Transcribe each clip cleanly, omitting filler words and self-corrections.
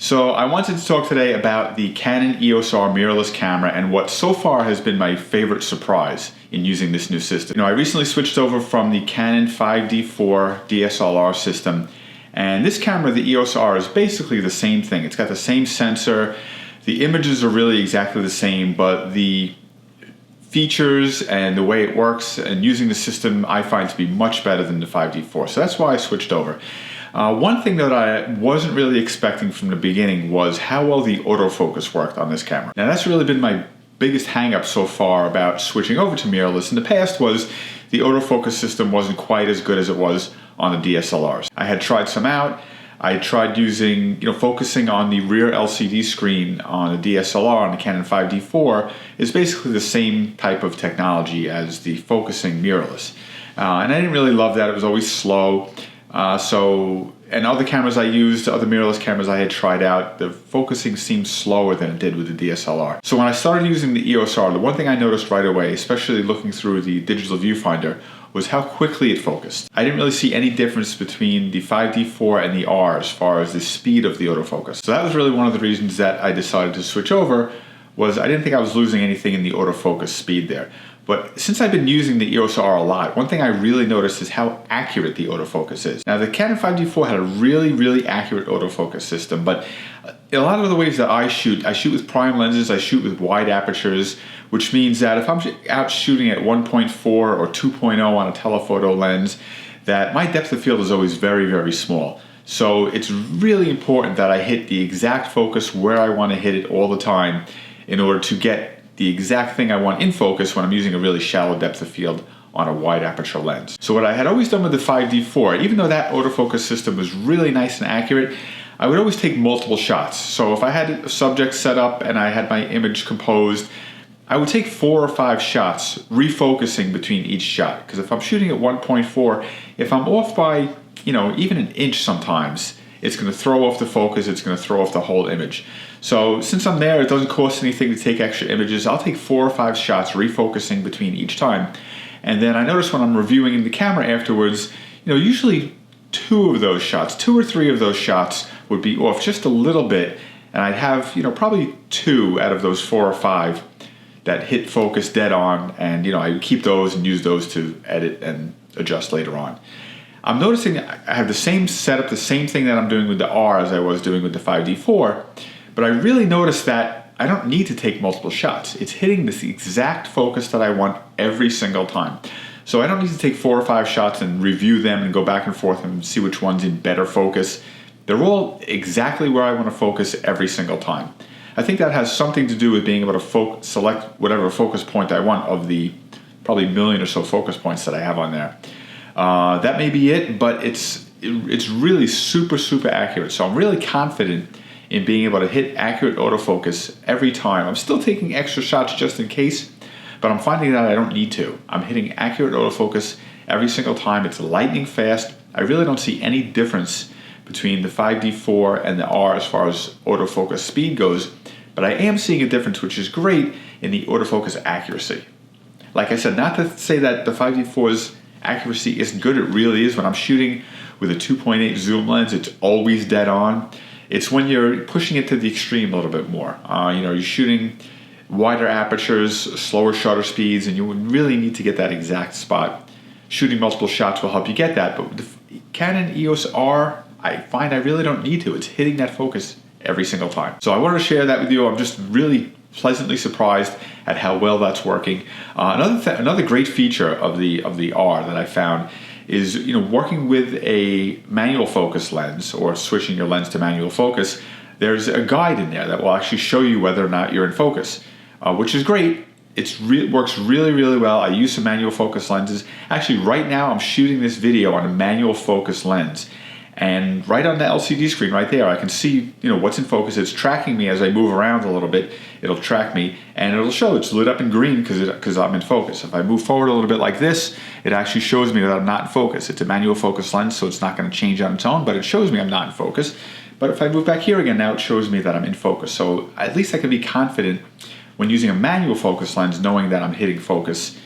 So I wanted to talk today about the Canon EOS R mirrorless camera and what so far has been my favorite surprise in using this new system. I recently switched over from the Canon 5D4 DSLR system, and this camera, the EOS R, is basically the same thing. It's got the same sensor, the images are really exactly the same, but the features and the way it works and using the system I find to be much better than the 5D4. So that's why I switched over. One thing that I wasn't really expecting from the beginning was how well the autofocus worked on this camera. Now that's really been my biggest hang-up so far about switching over to mirrorless. In the past was the autofocus system wasn't quite as good as it was on the DSLRs. I had tried some out. I tried using, focusing on the rear LCD screen on the DSLR on the Canon 5D4 is basically the same type of technology as the focusing mirrorless. And I didn't really love that. It was always slow. And other cameras I used, other mirrorless cameras I had tried out, the focusing seemed slower than it did with the DSLR. So when I started using the EOS R, the one thing I noticed right away, especially looking through the digital viewfinder, was how quickly it focused. I didn't really see any difference between the 5D4 and the R as far as the speed of the autofocus. So that was really one of the reasons that I decided to switch over, was I didn't think I was losing anything in the autofocus speed there. But since I've been using the EOS R a lot, one thing I really noticed is how accurate the autofocus is. Now the Canon 5D4 had a really accurate autofocus system, but in a lot of the ways that I shoot with prime lenses, I shoot with wide apertures, which means that if I'm out shooting at 1.4 or 2.0 on a telephoto lens, that my depth of field is always very small. So it's really important that I hit the exact focus where I want to hit it all the time in order to get the exact thing I want in focus when I'm using a really shallow depth of field on a wide aperture lens. So what I had always done with the 5D4, even though that autofocus system was really nice and accurate, I would always take multiple shots. So if I had a subject set up and I had my image composed, I would take 4 or 5 shots, refocusing between each shot. Because if I'm shooting at 1.4, if I'm off by, even an inch sometimes, it's going to throw off the focus, it's going to throw off the whole image. So since I'm there, it doesn't cost anything to take extra images. I'll take 4 or 5 shots, refocusing between each time. And then I notice when I'm reviewing the camera afterwards, usually 2 or 3 of those shots would be off just a little bit. And I'd have, probably 2 out of those 4 or 5 that hit focus dead on. And, I would keep those and use those to edit and adjust later on. I'm noticing I have the same setup, the same thing that I'm doing with the R as I was doing with the 5D4, but I really noticed that I don't need to take multiple shots. It's hitting this exact focus that I want every single time. So I don't need to take 4 or 5 shots and review them and go back and forth and see which one's in better focus. They're all exactly where I want to focus every single time. I think that has something to do with being able to select whatever focus point I want of the probably 1 million or so focus points that I have on there. That may be it, but it's really super accurate. So I'm really confident in being able to hit accurate autofocus every time. I'm still taking extra shots just in case, but I'm finding that I don't need to. I'm hitting accurate autofocus every single time. It's lightning fast. I really don't see any difference between the 5D4 and the R as far as autofocus speed goes, but I am seeing a difference, which is great, in the autofocus accuracy. Like I said, not to say that the 5D4's accuracy isn't good. It really is. When I'm shooting with a 2.8 zoom lens, it's always dead on. It's when you're pushing it to the extreme a little bit more. You're shooting wider apertures, slower shutter speeds, and you would really need to get that exact spot. Shooting multiple shots will help you get that, but with the Canon EOS R, I find I really don't need to. It's hitting that focus every single time. So I wanted to share that with you. I'm just really pleasantly surprised at how well that's working. Another great feature of the R that I found is working with a manual focus lens or switching your lens to manual focus. There's a guide in there that will actually show you whether or not you're in focus, which is great. It works really well. I use some manual focus lenses. Actually, right now I'm shooting this video on a manual focus lens. And right on the LCD screen right there, I can see what's in focus. It's tracking me as I move around a little bit. It'll track me, and it'll show it's lit up in green because I'm in focus. If I move forward a little bit like this, it actually shows me that I'm not in focus. It's a manual focus lens, so it's not going to change on its own, but it shows me I'm not in focus. But if I move back here again, now it shows me that I'm in focus. So at least I can be confident when using a manual focus lens, knowing that I'm hitting focus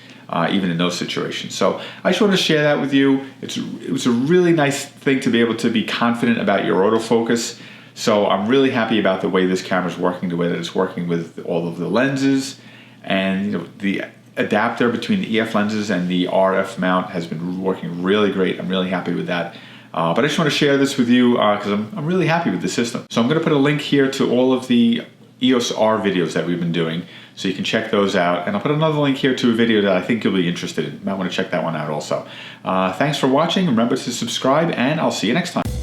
even in those situations. So I just wanted to share that with you. It was a really nice thing to be able to be confident about your autofocus. So I'm really happy about the way this camera is working, the way that it's working with all of the lenses, and the adapter between the EF lenses and the RF mount has been working really great. I'm really happy with that. But I just want to share this with you because I'm really happy with the system. So I'm going to put a link here to all of the EOS R videos that we've been doing, so you can check those out. And I'll put another link here to a video that I think you'll be interested in. You might want to check that one out also. Thanks for watching. Remember to subscribe, and I'll see you next time.